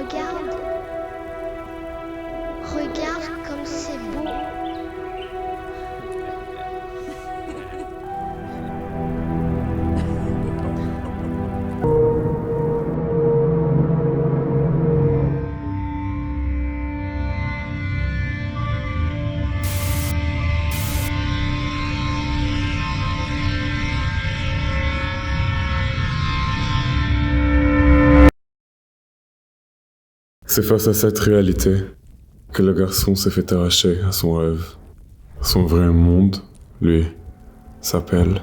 Regarde. Regarde comme c'est beau. C'est face à cette réalité que le garçon s'est fait arracher à son rêve. Son vrai monde, lui, s'appelle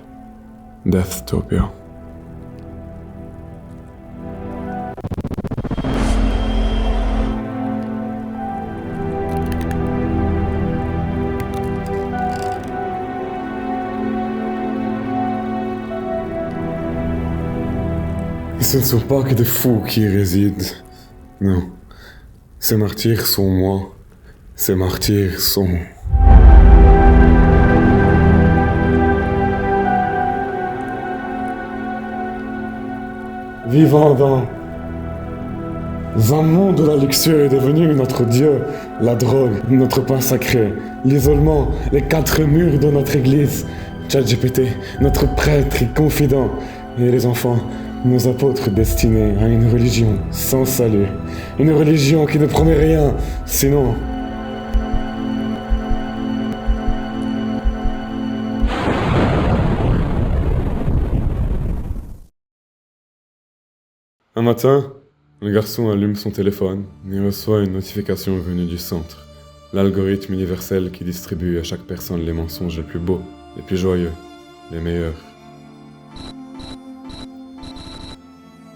Deathtopia. Et ce ne sont pas que des fous qui y résident. Non. Ces martyrs sont moi. Ces martyrs sont... Vivant dans un monde où la luxure est devenue notre Dieu, la drogue, notre pain sacré, l'isolement, les 4 murs de notre église, ChatGPT, notre prêtre et confident, et les enfants, nos apôtres destinés à une religion sans salut, une religion qui ne promet rien, sinon... Un matin, le garçon allume son téléphone et reçoit une notification venue du centre, l'algorithme universel qui distribue à chaque personne les mensonges les plus beaux, les plus joyeux, les meilleurs.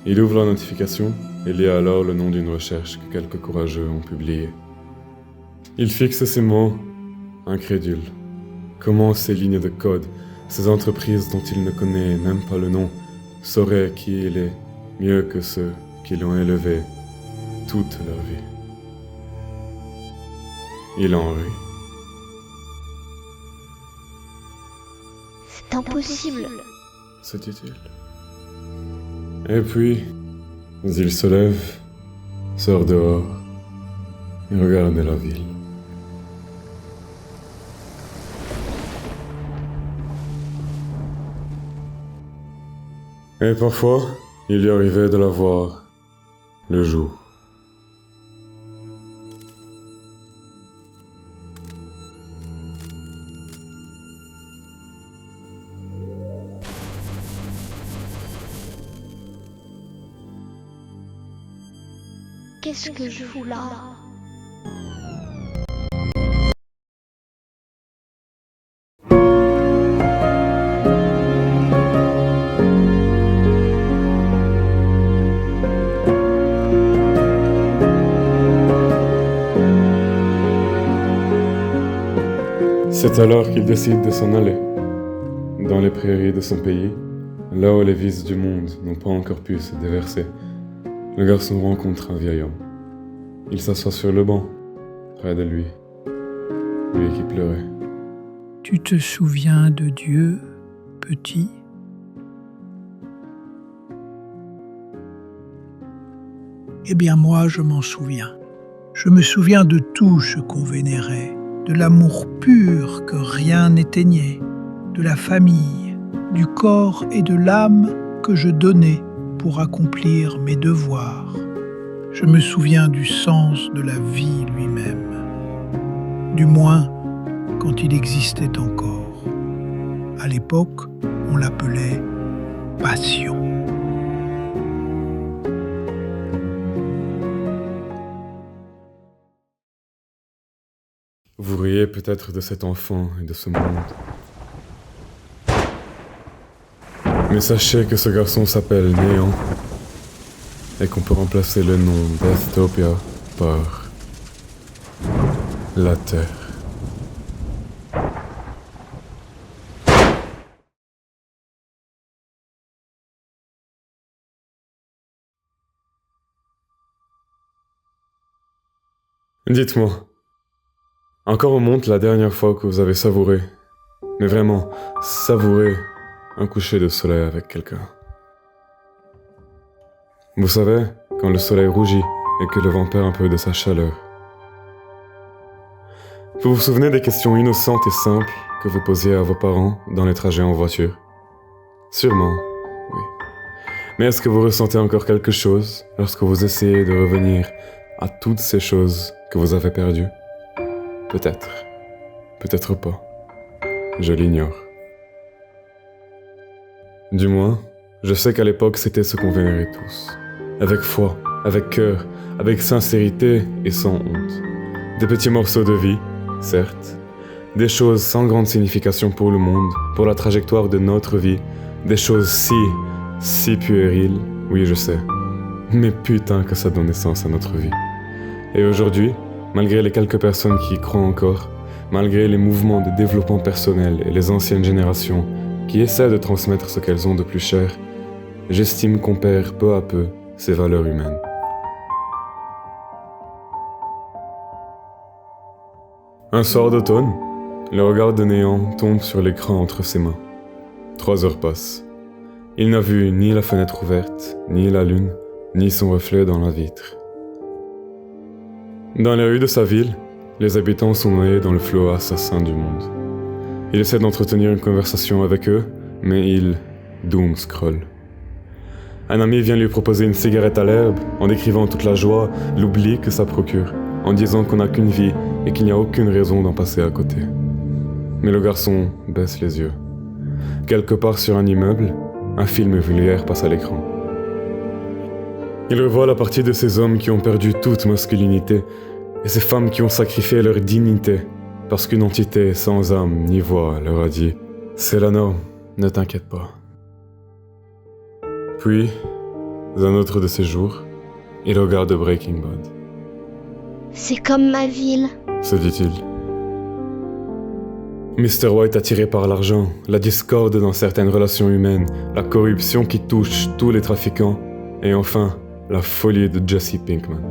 Il ouvre la notification et lit alors le nom d'une recherche que quelques courageux ont publiée. Il fixe ces mots, incrédule. Comment ces lignes de code, ces entreprises dont il ne connaît même pas le nom, sauraient qui il est, mieux que ceux qui l'ont élevé toute leur vie. Il en rit. C'est impossible. Se dit-il. Et puis, il se lève, sort dehors et regarde la ville. Et parfois, il lui arrivait de la voir le jour. Qu'est-ce que je fous là? C'est alors qu'il décide de s'en aller, dans les prairies de son pays, là où les vices du monde n'ont pas encore pu se déverser. Le garçon rencontre un vieil homme. Il s'assoit sur le banc, près de lui, lui qui pleurait. Tu te souviens de Dieu, petit? Eh bien moi, je m'en souviens. Je me souviens de tout ce qu'on vénérait, de l'amour pur que rien n'éteignait, de la famille, du corps et de l'âme que je donnais pour accomplir mes devoirs. Je me souviens du sens de la vie lui-même, du moins quand il existait encore. À l'époque, on l'appelait passion. Vous riez peut-être de cet enfant et de ce monde. Mais sachez que ce garçon s'appelle Néant et qu'on peut remplacer le nom Deathtopia par la Terre. Dites-moi, encore remonte la dernière fois que vous avez savouré, mais vraiment savouré, un coucher de soleil avec quelqu'un. Vous savez, quand le soleil rougit et que le vent perd un peu de sa chaleur. Vous vous souvenez des questions innocentes et simples que vous posiez à vos parents dans les trajets en voiture? Sûrement, oui. Mais est-ce que vous ressentez encore quelque chose lorsque vous essayez de revenir à toutes ces choses que vous avez perdues? Peut-être, peut-être pas. Je l'ignore. Du moins, je sais qu'à l'époque c'était ce qu'on vénérait tous. Avec foi, avec cœur, avec sincérité et sans honte. Des petits morceaux de vie, certes. Des choses sans grande signification pour le monde, pour la trajectoire de notre vie. Des choses si puériles, oui je sais. Mais putain que ça donne sens à notre vie. Et aujourd'hui, malgré les quelques personnes qui y croient encore, malgré les mouvements de développement personnel et les anciennes générations qui essaient de transmettre ce qu'elles ont de plus cher, j'estime qu'on perd peu à peu ces valeurs humaines. Un soir d'automne, le regard de Néant tombe sur l'écran entre ses mains. 3 heures passent. Il n'a vu ni la fenêtre ouverte, ni la lune, ni son reflet dans la vitre. Dans les rues de sa ville, les habitants sont noyés dans le flot assassin du monde. Il essaie d'entretenir une conversation avec eux, mais il doom scroll. Un ami vient lui proposer une cigarette à l'herbe en décrivant toute la joie, l'oubli que ça procure, en disant qu'on n'a qu'une vie et qu'il n'y a aucune raison d'en passer à côté. Mais le garçon baisse les yeux. Quelque part sur un immeuble, un film vulgaire passe à l'écran. Il revoit la partie de ces hommes qui ont perdu toute masculinité et ces femmes qui ont sacrifié leur dignité parce qu'une entité sans âme ni voix leur a dit « C'est la norme, ne t'inquiète pas ». Puis, un autre de ces jours, il regarde Breaking Bad. C'est comme ma ville. Se dit-il. Mr. White attiré par l'argent, la discorde dans certaines relations humaines, la corruption qui touche tous les trafiquants, et enfin, la folie de Jesse Pinkman.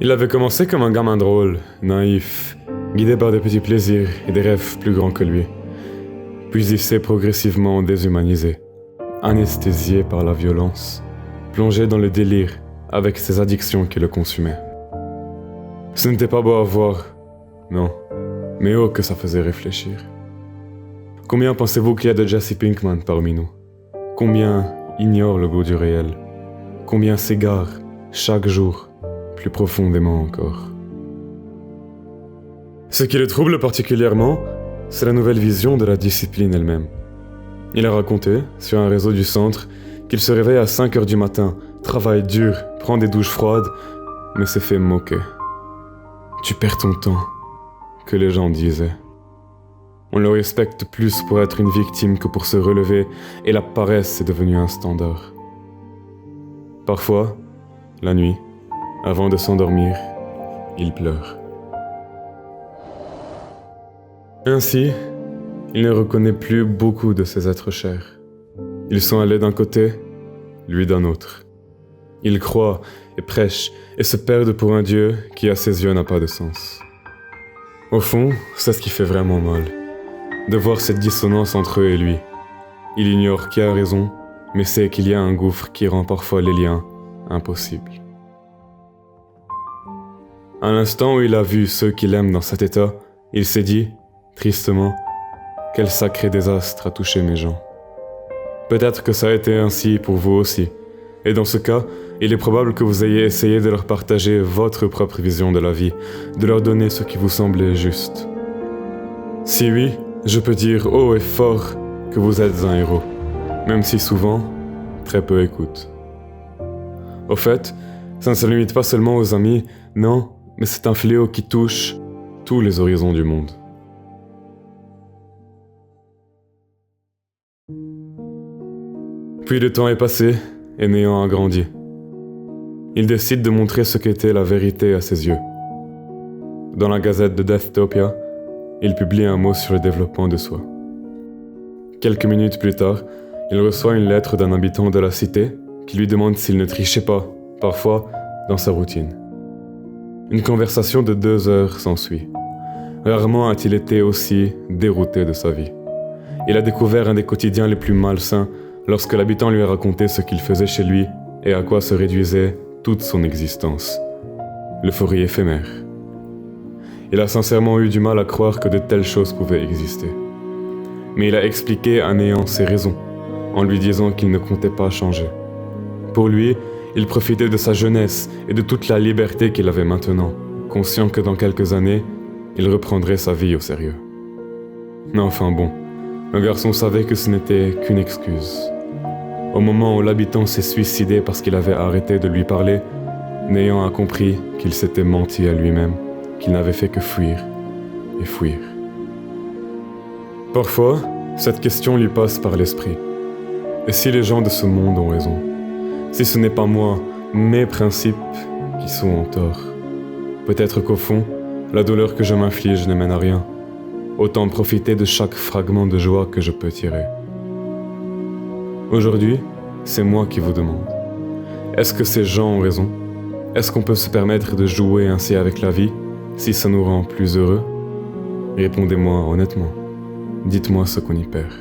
Il avait commencé comme un gamin drôle, naïf, guidé par des petits plaisirs et des rêves plus grands que lui. Puis il s'est progressivement déshumanisé, anesthésié par la violence, plongé dans le délire avec ses addictions qui le consumaient. Ce n'était pas beau à voir, non, mais oh que ça faisait réfléchir. Combien pensez-vous qu'il y a de Jesse Pinkman parmi nous? Combien ignorent le goût du réel? Combien s'égarent chaque jour, plus profondément encore? Ce qui le trouble particulièrement, c'est la nouvelle vision de la discipline elle-même. Il a raconté, sur un réseau du centre, qu'il se réveille à 5 heures du matin, travaille dur, prend des douches froides, mais s'est fait moquer. Tu perds ton temps, que les gens disaient. On le respecte plus pour être une victime que pour se relever, et la paresse est devenue un standard. Parfois, la nuit, avant de s'endormir, il pleure. Ainsi, il ne reconnaît plus beaucoup de ses êtres chers. Ils sont allés d'un côté, lui d'un autre. Ils croient et prêchent et se perdent pour un Dieu qui à ses yeux n'a pas de sens. Au fond, c'est ce qui fait vraiment mal, de voir cette dissonance entre eux et lui. Il ignore qui a raison, mais sait qu'il y a un gouffre qui rend parfois les liens impossibles. À l'instant où il a vu ceux qu'il aime dans cet état, il s'est dit, tristement, quel sacré désastre a touché mes gens. Peut-être que ça a été ainsi pour vous aussi, et dans ce cas, il est probable que vous ayez essayé de leur partager votre propre vision de la vie, de leur donner ce qui vous semblait juste. Si oui, je peux dire haut et fort que vous êtes un héros, même si souvent, très peu écoutent. Au fait, ça ne se limite pas seulement aux amis, non, mais c'est un fléau qui touche tous les horizons du monde. Puis le temps est passé et Néant a grandi. Il décide de montrer ce qu'était la vérité à ses yeux. Dans la gazette de Deathtopia, il publie un mot sur le développement de soi. Quelques minutes plus tard, il reçoit une lettre d'un habitant de la cité qui lui demande s'il ne trichait pas, parfois, dans sa routine. Une conversation de 2 heures s'ensuit. Rarement a-t-il été aussi dérouté de sa vie. Il a découvert un des quotidiens les plus malsains lorsque l'habitant lui a raconté ce qu'il faisait chez lui et à quoi se réduisait toute son existence, l'euphorie éphémère. Il a sincèrement eu du mal à croire que de telles choses pouvaient exister. Mais il a expliqué à Néant ses raisons, en lui disant qu'il ne comptait pas changer. Pour lui, il profitait de sa jeunesse et de toute la liberté qu'il avait maintenant, conscient que dans quelques années, il reprendrait sa vie au sérieux. Mais enfin bon, le garçon savait que ce n'était qu'une excuse. Au moment où l'habitant s'est suicidé parce qu'il avait arrêté de lui parler, Néant a compris qu'il s'était menti à lui-même, qu'il n'avait fait que fuir et fuir. Parfois, cette question lui passe par l'esprit. Et si les gens de ce monde ont raison? Si ce n'est pas moi, mes principes qui sont en tort? Peut-être qu'au fond, la douleur que je m'inflige ne mène à rien. Autant profiter de chaque fragment de joie que je peux tirer. Aujourd'hui, c'est moi qui vous demande. Est-ce que ces gens ont raison? Est-ce qu'on peut se permettre de jouer ainsi avec la vie, si ça nous rend plus heureux? Répondez-moi honnêtement. Dites-moi ce qu'on y perd.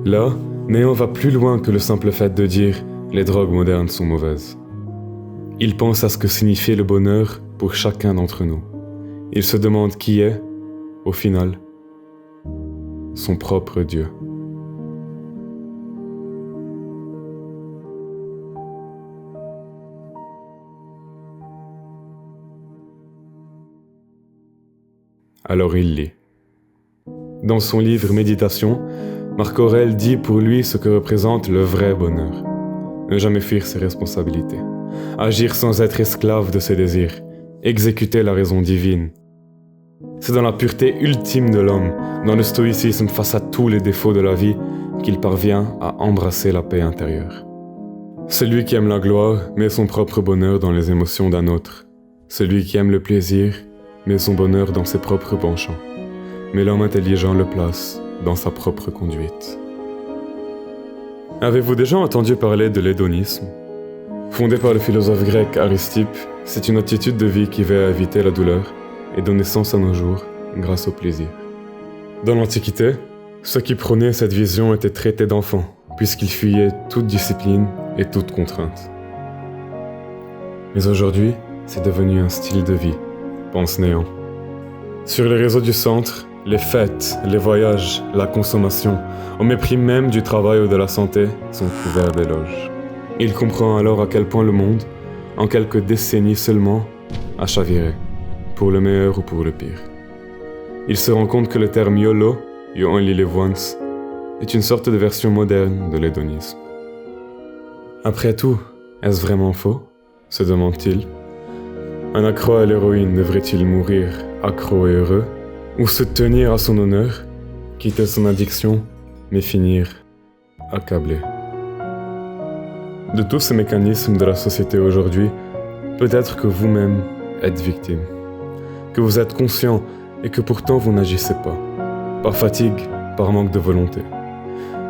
Là, Néant va plus loin que le simple fait de dire « les drogues modernes sont mauvaises ». Il pense à ce que signifie le bonheur pour chacun d'entre nous. Il se demande qui est, au final, son propre Dieu. Alors il lit. Dans son livre Méditation, Marc Aurèle dit pour lui ce que représente le vrai bonheur. Ne jamais fuir ses responsabilités. Agir sans être esclave de ses désirs. Exécuter la raison divine. C'est dans la pureté ultime de l'homme, dans le stoïcisme face à tous les défauts de la vie, qu'il parvient à embrasser la paix intérieure. Celui qui aime la gloire met son propre bonheur dans les émotions d'un autre. Celui qui aime le plaisir met son bonheur dans ses propres penchants. Mais l'homme intelligent le place dans sa propre conduite. Avez-vous déjà entendu parler de l'hédonisme? Fondé par le philosophe grec Aristippe, c'est une attitude de vie qui veut éviter la douleur et donner sens à nos jours grâce au plaisir. Dans l'Antiquité, ceux qui prônaient cette vision étaient traités d'enfants, puisqu'ils fuyaient toute discipline et toute contrainte. Mais aujourd'hui, c'est devenu un style de vie, pense Néant. Sur les réseaux du centre, les fêtes, les voyages, la consommation, au mépris même du travail ou de la santé, sont couverts d'éloges. Il comprend alors à quel point le monde, en quelques décennies seulement, a chaviré, pour le meilleur ou pour le pire. Il se rend compte que le terme YOLO, You Only Live Once, est une sorte de version moderne de l'hédonisme. Après tout, est-ce vraiment faux? Se demande-t-il. Un accro à l'héroïne devrait-il mourir accro et heureux, ou se tenir à son honneur, quitter son addiction, mais finir accablé? De tous ces mécanismes de la société aujourd'hui, peut-être que vous-même êtes victime, que vous êtes conscient et que pourtant vous n'agissez pas, par fatigue, par manque de volonté.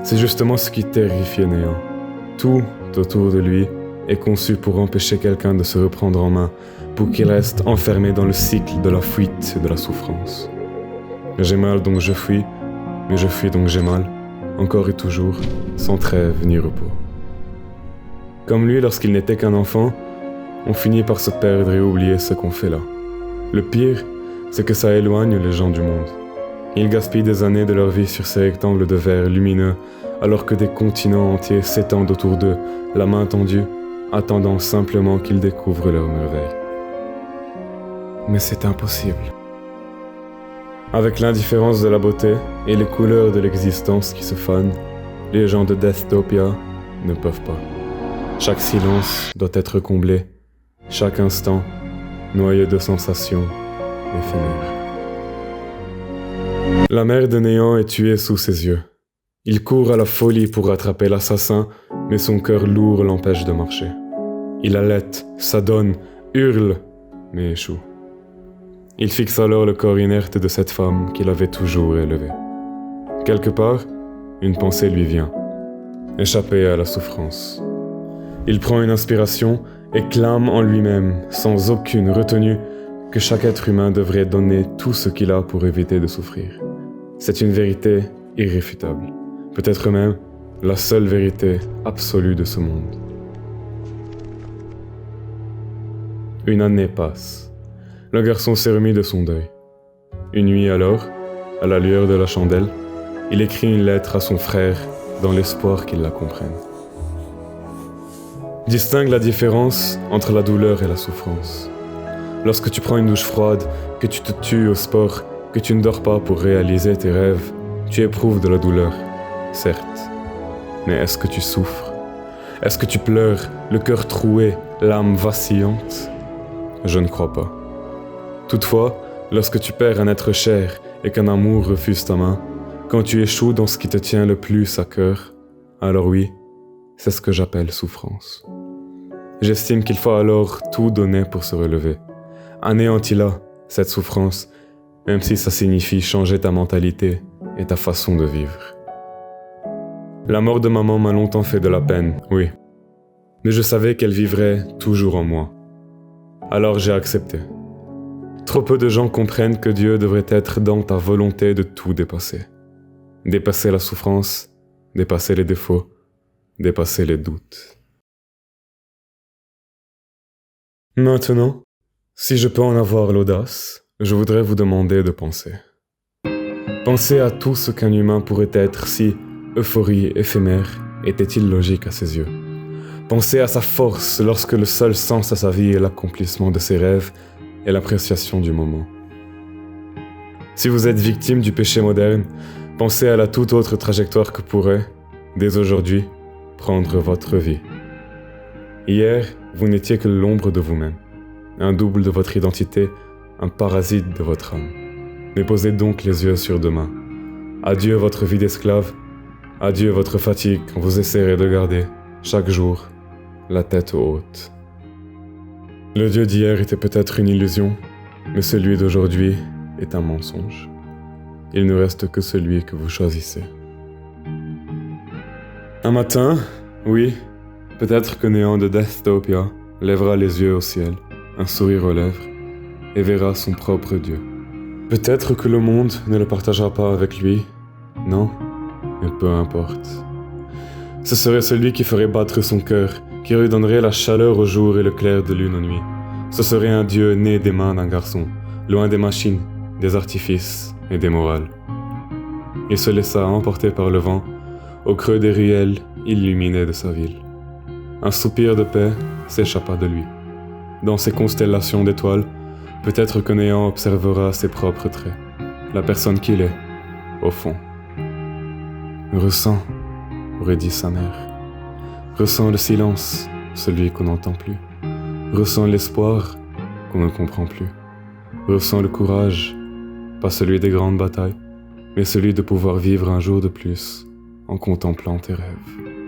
C'est justement ce qui terrifiait Néant. Tout autour de lui est conçu pour empêcher quelqu'un de se reprendre en main, pour qu'il reste enfermé dans le cycle de la fuite et de la souffrance. J'ai mal donc je fuis, mais je fuis donc j'ai mal, encore et toujours, sans trêve ni repos. Comme lui lorsqu'il n'était qu'un enfant, on finit par se perdre et oublier ce qu'on fait là. Le pire, c'est que ça éloigne les gens du monde. Ils gaspillent des années de leur vie sur ces rectangles de verre lumineux, alors que des continents entiers s'étendent autour d'eux, la main tendue, attendant simplement qu'ils découvrent leur merveille. Mais c'est impossible. Avec l'indifférence de la beauté et les couleurs de l'existence qui se fanent, les gens de Deathtopia ne peuvent pas. Chaque silence doit être comblé, chaque instant noyé de sensations éphémères. La mère de Néant est tuée sous ses yeux. Il court à la folie pour rattraper l'assassin, mais son cœur lourd l'empêche de marcher. Il halète, s'adonne, hurle, mais échoue. Il fixe alors le corps inerte de cette femme qu'il avait toujours élevée. Quelque part, une pensée lui vient, échapper à la souffrance. Il prend une inspiration et clame en lui-même, sans aucune retenue, que chaque être humain devrait donner tout ce qu'il a pour éviter de souffrir. C'est une vérité irréfutable, peut-être même la seule vérité absolue de ce monde. Une année passe. Le garçon s'est remis de son deuil. Une nuit alors, à la lueur de la chandelle, il écrit une lettre à son frère dans l'espoir qu'il la comprenne. Distingue la différence entre la douleur et la souffrance. Lorsque tu prends une douche froide, que tu te tues au sport, que tu ne dors pas pour réaliser tes rêves, tu éprouves de la douleur, certes. Mais est-ce que tu souffres? Est-ce que tu pleures, le cœur troué, l'âme vacillante? Je ne crois pas. Toutefois, lorsque tu perds un être cher et qu'un amour refuse ta main, quand tu échoues dans ce qui te tient le plus à cœur, alors oui, c'est ce que j'appelle souffrance. J'estime qu'il faut alors tout donner pour se relever. Anéantis-la, cette souffrance, même si ça signifie changer ta mentalité et ta façon de vivre. La mort de maman m'a longtemps fait de la peine, oui. Mais je savais qu'elle vivrait toujours en moi. Alors j'ai accepté. Trop peu de gens comprennent que Dieu devrait être dans ta volonté de tout dépasser. Dépasser la souffrance, dépasser les défauts, dépasser les doutes. Maintenant, si je peux en avoir l'audace, je voudrais vous demander de penser. Pensez à tout ce qu'un humain pourrait être si, euphorie éphémère, était-il logique à ses yeux. Pensez à sa force lorsque le seul sens à sa vie est l'accomplissement de ses rêves et l'appréciation du moment. Si vous êtes victime du péché moderne, pensez à la toute autre trajectoire que pourrait, dès aujourd'hui, prendre votre vie. Hier, vous n'étiez que l'ombre de vous-même, un double de votre identité, un parasite de votre âme. Mais posez donc les yeux sur demain. Adieu votre vie d'esclave, adieu votre fatigue quand vous essaierez de garder, chaque jour, la tête haute. Le Dieu d'hier était peut-être une illusion, mais celui d'aujourd'hui est un mensonge. Il ne reste que celui que vous choisissez. Un matin, oui, peut-être que Néant de Deathtopia lèvera les yeux au ciel, un sourire aux lèvres, et verra son propre Dieu. Peut-être que le monde ne le partagera pas avec lui, non, mais peu importe. Ce serait celui qui ferait battre son cœur, qui redonnerait la chaleur au jour et le clair de lune aux nuits. Ce serait un Dieu né des mains d'un garçon, loin des machines, des artifices et des morales. Il se laissa emporter par le vent, au creux des ruelles illuminées de sa ville. Un soupir de paix s'échappa de lui. Dans ces constellations d'étoiles, peut-être que Néant observera ses propres traits, la personne qu'il est, au fond. Ressens, aurait dit sa mère. Ressens le silence, celui qu'on n'entend plus. Ressens l'espoir, qu'on ne comprend plus. Ressens le courage, pas celui des grandes batailles, mais celui de pouvoir vivre un jour de plus en contemplant tes rêves.